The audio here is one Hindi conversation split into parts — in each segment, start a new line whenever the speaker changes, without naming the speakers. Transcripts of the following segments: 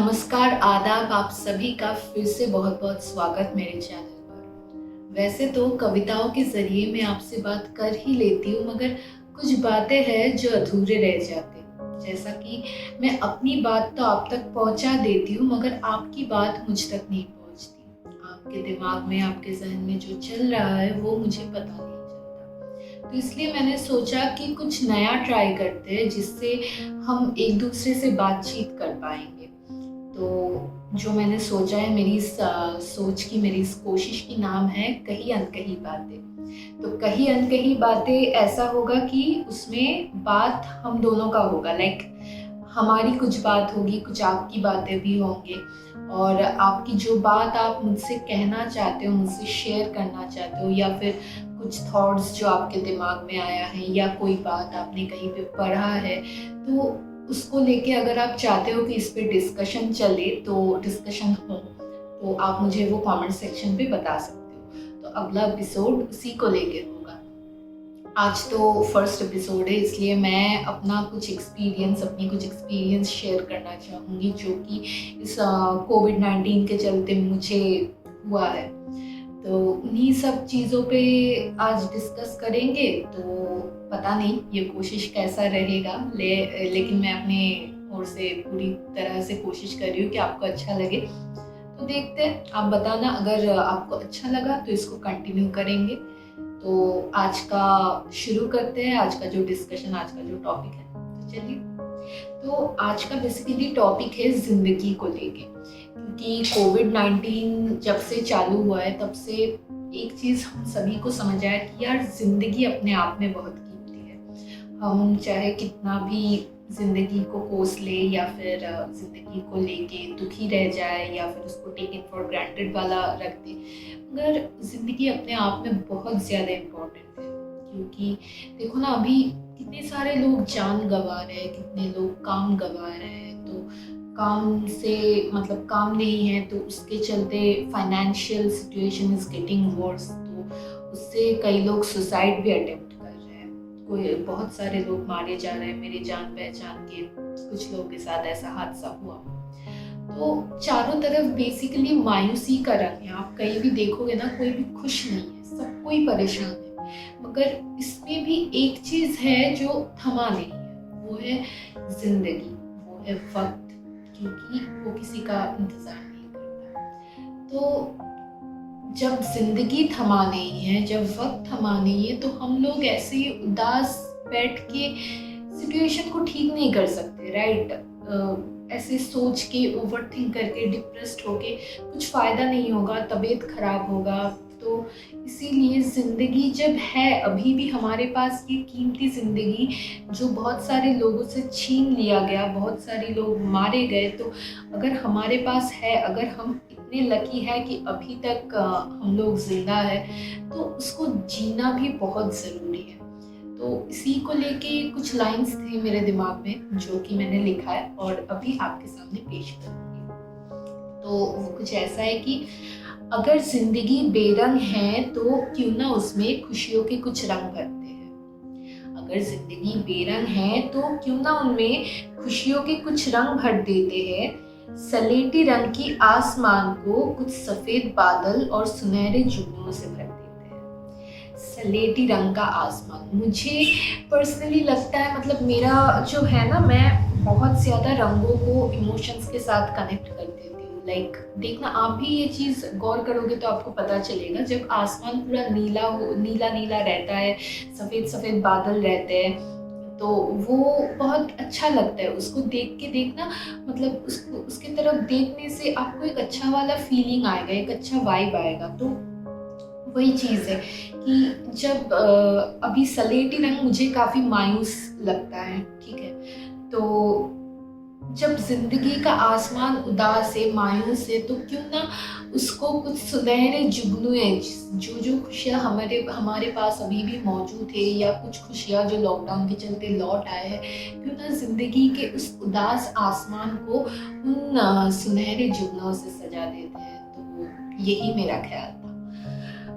नमस्कार, आदाब आप सभी का फिर से बहुत बहुत स्वागत मेरे चैनल पर। वैसे तो कविताओं के ज़रिए मैं आपसे बात कर ही लेती हूँ, मगर कुछ बातें हैं जो अधूरे रह जाते हैं। जैसा कि मैं अपनी बात तो आप तक पहुँचा देती हूँ, मगर आपकी बात मुझ तक नहीं पहुँचती। आपके दिमाग में, आपके ज़हन में जो चल रहा है वो मुझे पता नहीं चलता। तो इसलिए मैंने सोचा कि कुछ नया ट्राई करते हैं, जिससे हम एक दूसरे से बातचीत कर पाएंगे। तो जो मैंने सोचा है, मेरी इस सोच की, मेरी इस कोशिश की नाम है कही अनकही बातें। तो कही अनकही बातें ऐसा होगा कि उसमें बात हम दोनों का होगा, लाइक हमारी कुछ बात होगी, कुछ आपकी बातें भी होंगे, और आपकी जो बात आप मुझसे कहना चाहते हो, मुझसे शेयर करना चाहते हो, या फिर कुछ थॉट्स जो आपके दिमाग में आया है, या कोई बात आपने कहीं पे पढ़ा है, तो उसको लेके अगर आप चाहते हो कि इस पे डिस्कशन चले, तो डिस्कशन हो, तो आप मुझे वो कमेंट सेक्शन पे बता सकते हो। तो अगला एपिसोड उसी को लेके होगा। आज तो फर्स्ट एपिसोड है, इसलिए मैं अपनी कुछ एक्सपीरियंस शेयर करना चाहूँगी, जो कि इस कोविड-19 के चलते मुझे हुआ है। तो उन्हीं सब चीज़ों पे आज डिस्कस करेंगे। तो पता नहीं ये कोशिश कैसा रहेगा, लेकिन मैं अपने ओर से पूरी तरह से कोशिश कर रही हूँ कि आपको अच्छा लगे। तो देखते हैं, आप बताना अगर आपको अच्छा लगा तो इसको कंटिन्यू करेंगे। तो आज का शुरू करते हैं, आज का जो डिस्कशन, आज का जो टॉपिक है। तो चलिए, तो आज का बेसिकली टॉपिक है ज़िंदगी को लेके, क्योंकि कोविड-19 जब से चालू हुआ है, तब से एक चीज़ हम सभी को समझ आया कि यार, ज़िंदगी अपने आप में बहुत कीमती है। हम चाहे कितना भी ज़िंदगी को कोस ले, या फिर ज़िंदगी को लेके दुखी रह जाए, या फिर उसको टेकन फॉर ग्रांटेड वाला रख दे, मगर ज़िंदगी अपने आप में बहुत ज़्यादा इम्पोर्टेंट है। क्योंकि देखो ना, अभी कितने सारे लोग जान गंवा रहे हैं, कितने लोग काम गंवा रहे हैं। तो काम से मतलब काम नहीं है, तो उसके चलते financial situation is getting worse, तो उससे कई लोग सुसाइड भी अटेम्प्ट कर रहे हैं। कोई बहुत सारे लोग मारे जा रहे हैं, मेरे जान पहचान के कुछ लोगों के साथ ऐसा हादसा हुआ। तो चारों तरफ बेसिकली मायूसी का रंग है। आप कहीं भी देखोगे ना, कोई भी खुश नहीं है, सब कोई परेशान है। मगर इसमें भी एक चीज है जो थमा नहीं है, वो है जिंदगी, वो है वक्त, क्योंकि वो किसी का इंतजार नहीं करता। तो जब जिंदगी थमा नहीं है, जब वक्त थमा नहीं है, तो हम लोग ऐसे ही उदास बैठ के सिचुएशन को ठीक नहीं कर सकते, राइट। ऐसे सोच के, ओवर थिंक करके, डिप्रेस्ड होके कुछ फ़ायदा नहीं होगा, तबीयत खराब होगा। तो इसीलिए ज़िंदगी जब है, अभी भी हमारे पास ये कीमती ज़िंदगी जो बहुत सारे लोगों से छीन लिया गया, बहुत सारे लोग मारे गए, तो अगर हमारे पास है, अगर हम इतने लकी है कि अभी तक हम लोग जिंदा है, तो उसको जीना भी बहुत ज़रूरी है। तो इसी को लेके कुछ लाइंस थे मेरे दिमाग में, जो कि मैंने लिखा है और अभी आपके सामने पेश करूँगी। तो वो कुछ ऐसा है कि अगर जिंदगी बेरंग है, तो क्यों ना उसमें खुशियों के कुछ रंग भरते हैं। अगर जिंदगी बेरंग है, तो क्यों ना उनमें खुशियों के कुछ रंग भर देते हैं। सलेटी रंग की आसमान को कुछ सफेद बादल और सुनहरे जुगनुओं से भर देते हैं। सलेटी रंग का आसमान मुझे पर्सनली लगता है, मतलब मेरा जो है ना, मैं बहुत ज़्यादा रंगों को इमोशंस के साथ कनेक्ट कर देती हूँ। लाइक देखना, आप भी ये चीज़ गौर करोगे तो आपको पता चलेगा, जब आसमान पूरा नीला नीला रहता है, सफ़ेद सफ़ेद बादल रहते हैं, तो वो बहुत अच्छा लगता है। उसको देख के देखना, मतलब उसके तरफ देखने से आपको एक अच्छा वाला फीलिंग आएगा, एक अच्छा वाइब आएगा। तो वही चीज़ है कि जब अभी सलेटी रंग मुझे काफ़ी मायूस लगता है, ठीक है। तो जब जिंदगी का आसमान उदास है, मायूस है, तो क्यों ना उसको कुछ सुनहरे जुगनुए, जो खुशियाँ हमारे पास अभी भी मौजूद है, या कुछ खुशियाँ जो लॉकडाउन के चलते लौट आए हैं, क्यों ना जिंदगी के उस उदास आसमान को उन सुनहरे जुगनुओं से सजा देते हैं। तो यही मेरा ख्याल था।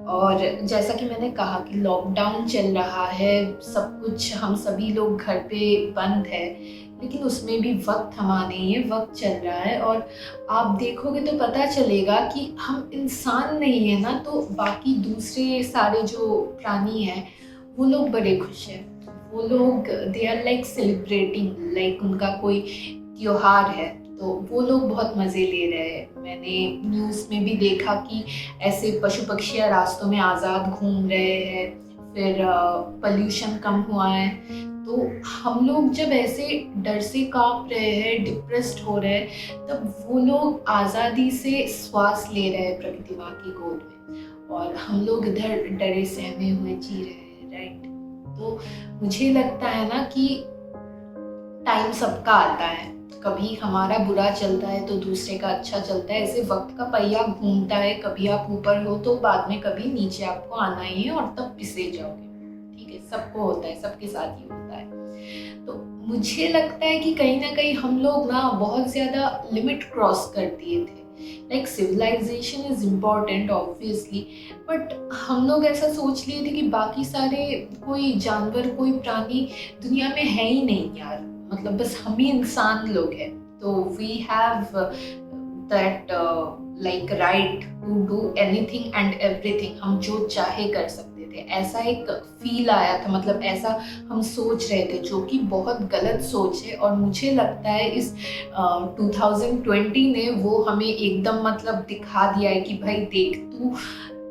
और जैसा कि मैंने कहा कि लॉकडाउन चल रहा है, सब कुछ, हम सभी लोग घर पे बंद है, लेकिन उसमें भी वक्त थमा नहीं है, वक्त चल रहा है। और आप देखोगे तो पता चलेगा कि हम इंसान नहीं है ना, तो बाकी दूसरे सारे जो प्राणी हैं वो लोग बड़े खुश हैं। वो लोग they are like celebrating, like उनका कोई त्योहार है तो वो लोग बहुत मज़े ले रहे हैं। मैंने न्यूज़ में भी देखा कि ऐसे पशु पक्षियाँ रास्तों में आज़ाद घूम रहे हैं, फिर पॉल्यूशन कम हुआ है। तो हम लोग जब ऐसे डर से कांप रहे हैं, डिप्रेस्ड हो रहे हैं, तब वो लोग आज़ादी से श्वास ले रहे हैं प्रकृति माँ की गोद में, और हम लोग इधर डरे सहमे हुए जी रहे हैं, राइट। तो मुझे लगता है ना कि टाइम सबका आता है, कभी हमारा बुरा चलता है तो दूसरे का अच्छा चलता है। ऐसे वक्त का पहिया घूमता है, कभी आप ऊपर हो तो बाद में कभी नीचे आपको आना ही है, और तब पिसे जाओगे। ठीक है, सबको होता है, सबके साथ ही होता है। तो मुझे लगता है कि कहीं ना कहीं हम लोग ना बहुत ज़्यादा लिमिट क्रॉस कर दिए थे। Like civilisation is important obviously, but हम लोग ऐसा सोच लिए थे कि बाकी सारे कोई जानवर, कोई प्राणी दुनिया में है ही नहीं यार, मतलब बस हम ही इंसान लोग हैं। तो we have that like right to do anything and everything, हम जो चाहे कर सकते थे, ऐसा एक फील आया था। मतलब ऐसा हम सोच रहे थे, जो कि बहुत गलत सोच है। और मुझे लगता है इस 2020 ने वो हमें एकदम मतलब दिखा दिया है कि भाई देख, तू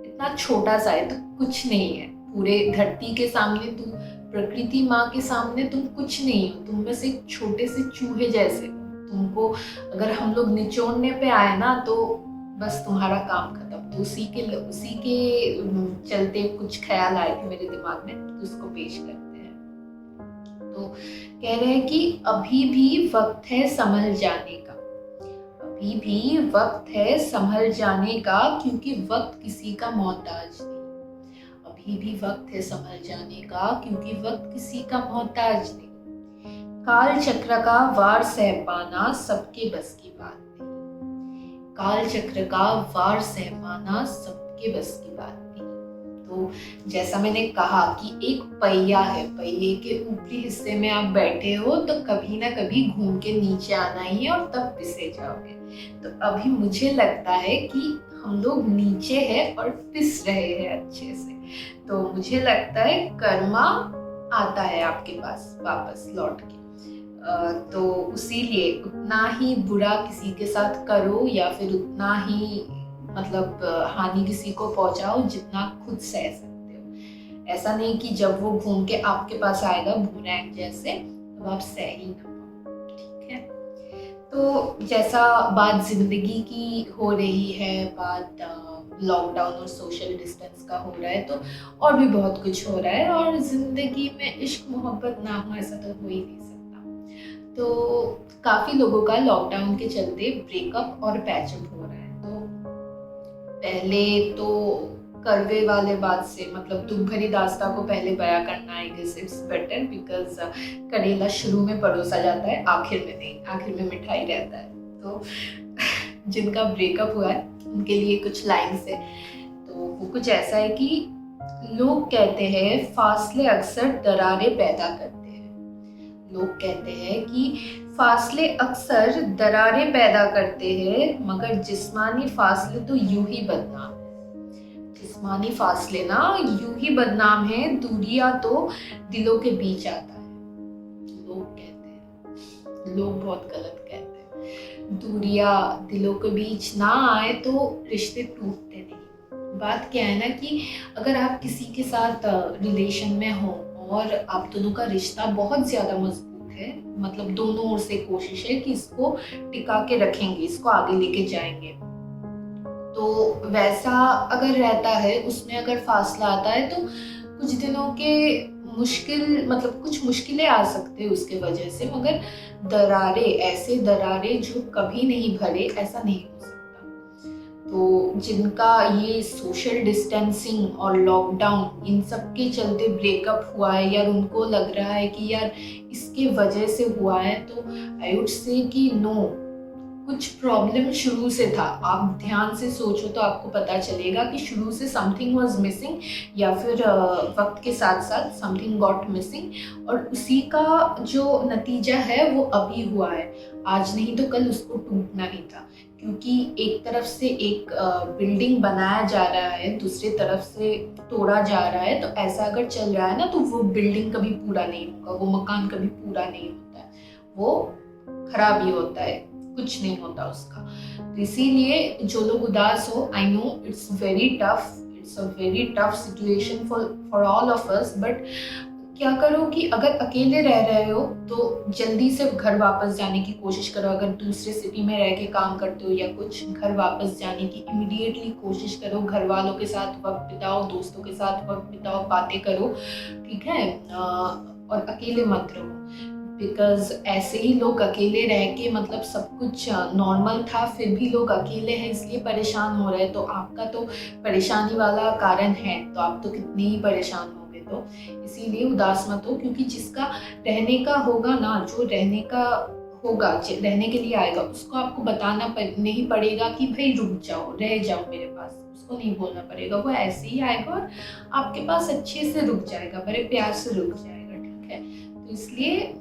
इतना छोटा सा है, तो कुछ नहीं है पूरे धरती के सामने, तू प्रकृति माँ के सामने तुम कुछ नहीं हो, तुम बस एक छोटे से चूहे जैसे हो। तुमको अगर हम लोग निचोड़ने पे आए ना तो बस तुम्हारा काम खत्म। तो उसी के चलते कुछ ख्याल आए थे मेरे दिमाग में, तो उसको पेश करते हैं। तो कह रहे हैं कि अभी भी वक्त है संभल जाने का, अभी भी वक्त है संभल जाने का, क्योंकि वक्त किसी का मोहताज नहीं। अभी भी वक्त है संभल जाने का, क्योंकि वक्त किसी का मोहताज नहीं। काल चक्र का वार सह पाना सबके बस की बात नहीं। काल चक्र का वार सह पाना सबके बस की बात नहीं। तो जैसा मैंने कहा कि एक पहिया है, पहिए के ऊपरी हिस्से में आप बैठे हो तो कभी ना कभी घूम के नीचे आना ही है, और तब पिसे जाओगे। तो अभी मुझे लगता है कि हम लोग नीचे हैं और पिस रहे हैं अच्छे से। तो मुझे लगता है कर्मा आता है आपके पास वापस लौट के। तो इसीलिए उतना ही बुरा किसी के साथ करो, या फिर उतना ही मतलब हानि किसी को पहुंचाओ जितना खुद सह सकते हो। ऐसा नहीं कि जब वो घूम के आपके पास आएगा बूमरैंग जैसे, तब आप सह ही ना पाओ। ठीक है, तो जैसा बात जिंदगी की हो रही है, बात लॉकडाउन और सोशल डिस्टेंस का हो रहा है, तो और भी बहुत कुछ हो रहा है। और जिंदगी में इश्क मोहब्बत ना हो ऐसा तो हो ही नहीं सकता। तो काफ़ी लोगों का लॉकडाउन के चलते ब्रेकअप और पैचअप हो रहा है। तो पहले तो करवे वाले बात से, मतलब दुख भरी दास्तां को पहले बयां करना, I guess it's better, because करेला शुरू में परोसा जाता है, आखिर में नहीं, आखिर में मिठाई रहता है। तो जिनका ब्रेकअप हुआ है उनके लिए कुछ लाइन्स है। तो वो कुछ ऐसा है कि लोग कहते हैं फासले अक्सर दरारें पैदा करते हैं। लोग कहते हैं कि फासले अक्सर दरारें पैदा करते हैं, मगर जिस्मानी फासले तो यूं ही बदनाम है। जिस्मानी फासले ना यूं ही बदनाम है, दूरियां तो दिलों के बीच आता है। लोग कहते हैं, लोग बहुत गलत कहते हैं। दूरियां दिलों के बीच ना आए तो रिश्ते टूटते नहीं। बात क्या है ना कि अगर आप किसी के साथ रिलेशन में हो और आप दोनों का रिश्ता बहुत ज़्यादा मजबूत है, मतलब दोनों ओर से कोशिश है कि इसको टिका के रखेंगे, इसको आगे लेके जाएंगे, तो वैसा अगर रहता है, उसमें अगर फासला आता है तो कुछ दिनों के मतलब कुछ मुश्किलें आ सकते हैं उसके वजह से, मगर दरारें, ऐसे दरारें जो कभी नहीं भरे, ऐसा नहीं हो सकता। तो जिनका ये सोशल डिस्टेंसिंग और लॉकडाउन इन सब के चलते ब्रेकअप हुआ है, या उनको लग रहा है कि यार इसके वजह से हुआ है, तो आई वुड से कि नो, कुछ प्रॉब्लम शुरू से था। आप ध्यान से सोचो तो आपको पता चलेगा कि शुरू से समथिंग वाज मिसिंग, या फिर वक्त के साथ साथ समथिंग गॉट मिसिंग, और उसी का जो नतीजा है वो अभी हुआ है। आज नहीं तो कल उसको टूटना ही था, क्योंकि एक तरफ से एक बिल्डिंग बनाया जा रहा है, दूसरी तरफ से तोड़ा जा रहा है। तो ऐसा अगर चल रहा है ना, तो वो बिल्डिंग कभी पूरा नहीं होगा, वो मकान कभी पूरा नहीं होता है, वो खराब ही होता है, कुछ नहीं होता उसका। तो इसीलिए जो लोग उदास हो, I know it's very tough, it's a very tough situation for all of us, but क्या करो कि अगर अकेले रह रहे हो तो जल्दी से घर वापस जाने की कोशिश करो। अगर दूसरे सिटी में रह के काम करते हो या कुछ, घर वापस जाने की इमीडिएटली कोशिश करो। घर वालों के साथ वक्त बिताओ, दोस्तों के साथ वक्त बिताओ, बातें करो, ठीक है। और अकेले मत रहो, बिकॉज ऐसे ही लोग अकेले रह के मतलब सब कुछ नॉर्मल था, फिर भी लोग अकेले हैं इसलिए परेशान हो रहे हैं। तो आपका तो परेशानी वाला कारण है, तो आप तो कितने ही परेशान होंगे। तो इसीलिए उदास मत हो, क्योंकि जिसका रहने का होगा ना, जो रहने का होगा, रहने के लिए आएगा, उसको आपको बताना नहीं पड़ेगा कि भाई रुक जाओ, रह जाओ मेरे पास। उसको नहीं बोलना पड़ेगा, वो ऐसे ही आएगा और आपके पास अच्छे से रुक जाएगा, बड़े प्यार से रुक जाएगा, ठीक है। तो इसलिए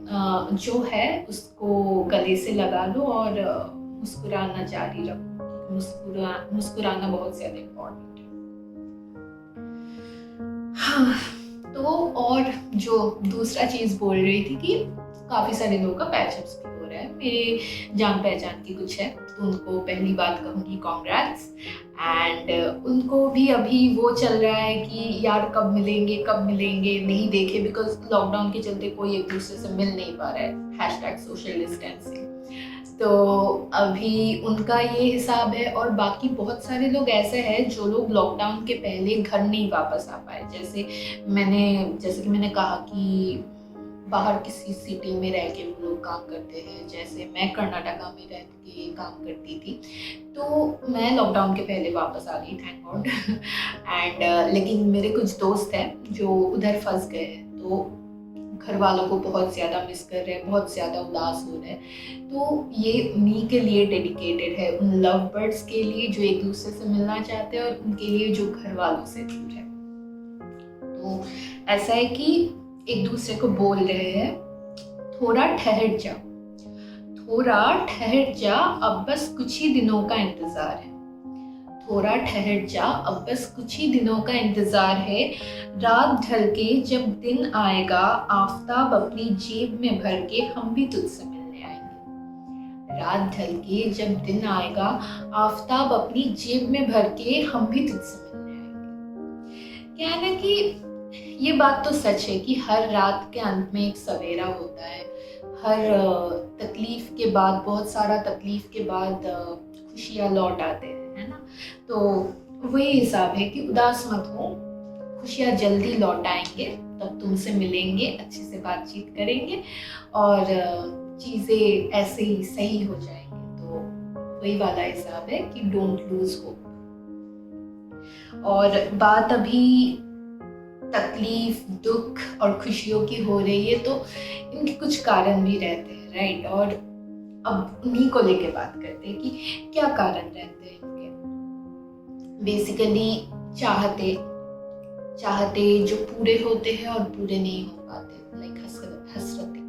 जो है उसको गले से लगा लो और मुस्कुराना जारी रखो। मुस्कुराना बहुत ज़्यादा इम्पोर्टेंट है। हाँ, तो और जो दूसरा चीज़ बोल रही थी कि काफ़ी सारे लोगों का पैचअप्स भी हो रहा है। मेरे जान पहचान की कुछ है, तो उनको पहली बात कहूँगी कॉन्ग्रेट्स। एंड उनको भी अभी वो चल रहा है कि यार कब मिलेंगे कब मिलेंगे, नहीं देखे, बिकॉज लॉकडाउन के चलते कोई एक दूसरे से मिल नहीं पा रहा है, #सोशल डिस्टेंसिंग। तो अभी उनका ये हिसाब है। और बाकी बहुत सारे लोग ऐसे हैं जो लोग लॉकडाउन के पहले घर नहीं वापस आ पाए। जैसे कि मैंने कहा कि बाहर किसी सिटी में रह के वो लोग काम करते हैं। जैसे मैं कर्नाटका में रह के काम करती थी, तो मैं लॉकडाउन के पहले वापस आ गई, थैंक गॉड। एंड लेकिन मेरे कुछ दोस्त हैं जो उधर फंस गए हैं, तो घर वालों को बहुत ज़्यादा मिस कर रहे हैं, बहुत ज़्यादा उदास हो रहे हैं। तो ये उन्हीं के लिए डेडिकेटेड है, उन लव बर्ड्स के लिए जो एक दूसरे से मिलना चाहते हैं, और उनके लिए जो घर वालों से दूर है। तो ऐसा है कि एक दूसरे को बोल रहे हैं, थोड़ा ठहर जा, थोड़ा ठहर जा, अब बस कुछ ही दिनों का इंतजार है। थोड़ा ठहर जा, अब बस कुछ ही दिनों का इंतजार है। रात ढल के जब दिन आएगा, आफताब अपनी जेब में भर के हम भी तुझसे मिलने आएंगे। रात ढल के जब दिन आएगा, आफताब अपनी जेब में भर के हम भी तुझसे मिलने आएंगे। क्या है ना कि ये बात तो सच है कि हर रात के अंत में एक सवेरा होता है। हर तकलीफ के बाद, बहुत सारा तकलीफ के बाद खुशियाँ लौट आते हैं, है ना। तो वही हिसाब है कि उदास मत हो, खुशियाँ जल्दी लौट आएंगे, तब तुमसे मिलेंगे, अच्छे से बातचीत करेंगे और चीज़ें ऐसे ही सही हो जाएंगी। तो वही वाला हिसाब है कि डोंट लूज होप। और बात अभी तकलीफ, दुख और खुशियों की हो रही है, तो इनके कुछ कारण भी रहते हैं, राइट। और अब उन्हीं को लेके बात करते हैं कि क्या कारण रहते हैं इनके। बेसिकली चाहते जो पूरे होते हैं और पूरे नहीं हो पाते, लाइक हसरतें।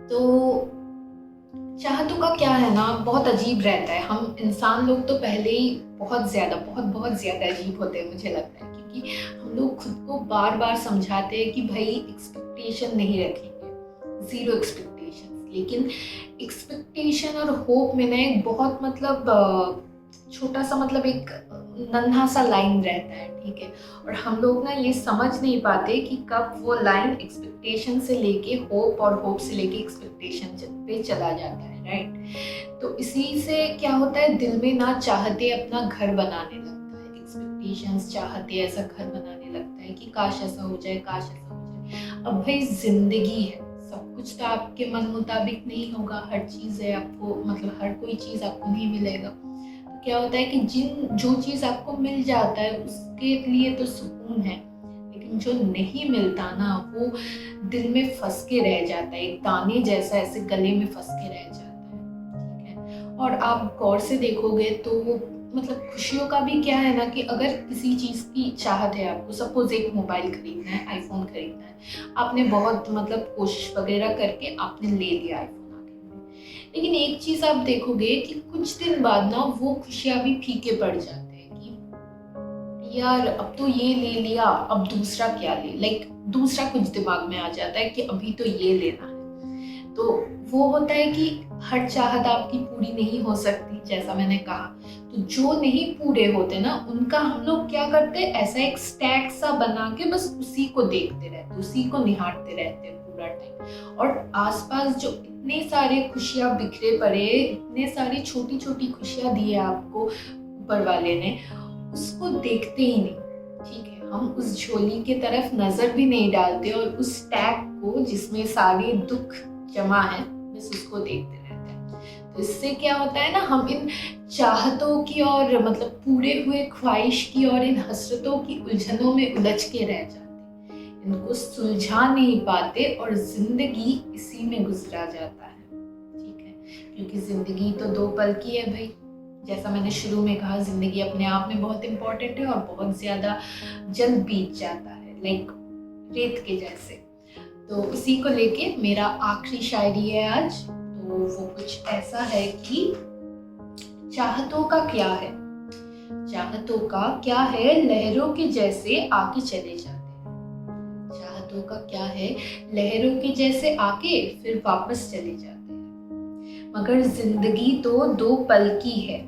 तो चाहतों का क्या है ना, बहुत अजीब रहता है। हम इंसान लोग तो पहले ही बहुत ज़्यादा अजीब होते हैं, मुझे लगता है, क्योंकि हम लोग खुद को बार बार समझाते हैं कि भाई एक्सपेक्टेशन नहीं रखेंगे, ज़ीरो एक्सपेक्टेशन। लेकिन एक्सपेक्टेशन और होप में ना एक बहुत छोटा सा एक नन्हा सा लाइन रहता है, ठीक है। और हम लोग ना ये समझ नहीं पाते कि कब वो लाइन एक्सपेक्टेशन से लेके होप और होप से लेके एक्सपेक्टेशन पे चला जाता है, राइट। तो इसी से क्या होता है, दिल में ना चाहते अपना घर बनाने लगता है, एक्सपेक्टेशंस चाहते ऐसा घर बनाने लगता है कि काश ऐसा हो जाए, काश ऐसा हो जाए। अब भाई जिंदगी है, सब कुछ तो आपके मन मुताबिक नहीं होगा, हर चीज़ है आपको हर कोई चीज़ आपको नहीं मिलेगा। क्या होता है कि जो चीज़ आपको मिल जाता है उसके लिए तो सुकून है, लेकिन जो नहीं मिलता ना, वो दिल में फंस के रह जाता है, एक दाने जैसा ऐसे गले में फंस के रह जाता है, ठीक है। और आप गौर से देखोगे तो मतलब खुशियों का भी क्या है ना कि अगर किसी चीज़ की चाहत है आपको, सपोज एक मोबाइल खरीदना है, आईफोन खरीदना है, आपने बहुत मतलब कोशिश वगैरह करके आपने ले लिया आईफोन आखिर में, लेकिन एक चीज़ आप देखोगे कि कुछ दिन बाद ना वो खुशियाँ भी फीके पड़ जाते हैं कि यार अब तो ये ले लिया, अब दूसरा क्या ले, लाइक दूसरा कुछ दिमाग में आ जाता है कि अभी तो ये लेना है। तो वो होता है कि हर चाहत आपकी पूरी नहीं हो सकती, जैसा मैंने कहा। तो जो नहीं पूरे होते ना, उनका हम लोग क्या करते हैं, ऐसा एक स्टैक सा बना के बस उसी को देखते रहते, उसी को निहारते रहते हैं पूरा टाइम। और आसपास जो इतने सारे खुशियां बिखरे पड़े, इतने सारी छोटी छोटी खुशियां दी है आपको ऊपर वाले ने, उसको देखते ही नहीं। ठीक है, हम उस झोली की तरफ नजर भी नहीं डालते और उस स्टैक को जिसमें सारे दुख जमा है बस उसको देखते रहते हैं। तो इससे क्या होता है ना, हम इन चाहतों की और मतलब पूरे हुए ख्वाहिश की और इन हसरतों की उलझनों में उलझ के रह जाते हैं, इनको सुलझा नहीं पाते और जिंदगी इसी में गुजरा जाता है। ठीक है, क्योंकि जिंदगी तो 2 पल की है भाई। जैसा मैंने शुरू में कहा, जिंदगी अपने आप में बहुत इम्पोर्टेंट है और बहुत ज्यादा जल्द बीत जाता है, लाइक रेत के जैसे। तो उसी को लेके मेरा आखिरी शायरी है आज। तो वो कुछ ऐसा है कि चाहतों का क्या है, चाहतों का क्या है, लहरों के जैसे आके चले जाते हैं। चाहतों का क्या है, लहरों के जैसे आके फिर वापस चले जाते हैं। मगर जिंदगी तो 2 पल की है,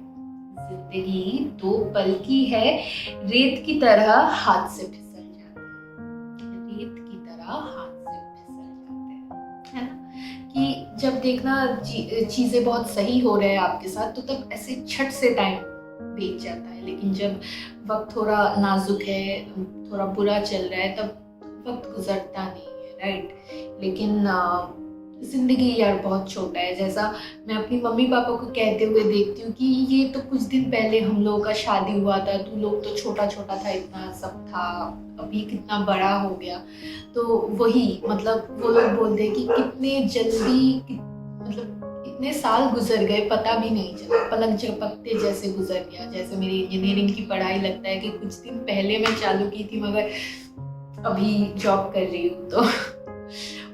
जिंदगी 2 पल की है, रेत की तरह हाथ से फिसल जाते हैं, रेत की तरह हाथ से फिसल जाते हैं, है ना। कि जब देखना चीज़ें बहुत सही हो रहे हैं आपके साथ, तो तब ऐसे झट से टाइम बीत जाता है, लेकिन जब वक्त थोड़ा नाजुक है, थोड़ा बुरा चल रहा है, तब वक्त गुजरता नहीं है, राइट। लेकिन जिंदगी यार बहुत छोटा है। जैसा मैं अपनी मम्मी पापा को कहते हुए देखती हूँ कि ये तो कुछ दिन पहले हम लोगों का शादी हुआ था, तू लोग तो छोटा छोटा था, इतना सब था, अभी कितना बड़ा हो गया। तो वही मतलब वो लोग बोलते हैं कि कितने जल्दी मतलब इतने साल गुजर गए, पता भी नहीं चला, पलक झपकते जैसे गुजर गया। जैसे मेरी इंजीनियरिंग की पढ़ाई लगता है कि कुछ दिन पहले मैं चालू की थी, मगर अभी जॉब कर रही हूँ। तो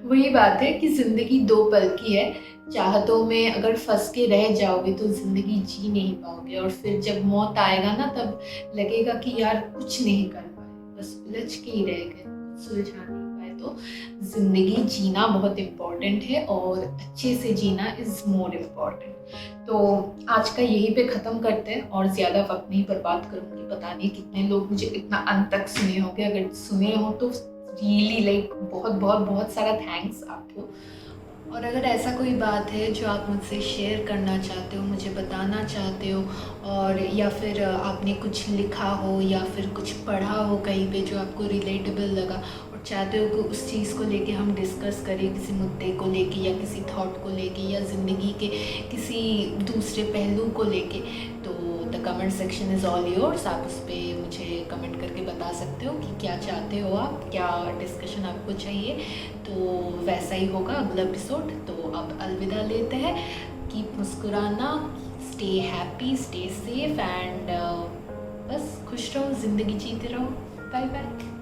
वही बात है कि जिंदगी 2 पल की है। चाहतों में अगर फंस के रह जाओगे तो जिंदगी जी नहीं पाओगे, और फिर जब मौत आएगा ना, तब लगेगा कि यार कुछ नहीं कर पाए, बस उलझ के ही रह गए, सुलझा नहीं पाए। तो जिंदगी जीना बहुत इम्पोर्टेंट है और अच्छे से जीना इज मोर इम्पोर्टेंट। तो आज का यहीं पे ख़त्म करते हैं और ज़्यादा वक्त नहीं बर्बाद करूँगी। पता नहीं कितने लोग मुझे इतना अंत तक सुने होंगे, अगर सुने हो तो रियली लाइक बहुत बहुत बहुत सारा थैंक्स आपको। और अगर ऐसा कोई बात है जो आप मुझसे शेयर करना चाहते हो, मुझे बताना चाहते हो, और या फिर आपने कुछ लिखा हो या फिर कुछ पढ़ा हो कहीं पे जो आपको रिलेटेबल लगा और चाहते हो कि उस चीज़ को लेके हम डिस्कस करें, किसी मुद्दे को लेके या किसी थॉट को लेके या ज़िंदगी के किसी दूसरे पहलू को लेके, तो the comment section is all yours. आप उस पर मुझे कमेंट करके बता सकते हो कि क्या चाहते हो आप, क्या डिस्कशन आपको चाहिए। तो वैसा ही होगा अगला एपिसोड। तो अब अलविदा लेते हैं। कीप मुस्कुराना, stay happy, stay safe and बस खुश रहो, ज़िंदगी जीते रहो। Bye bye.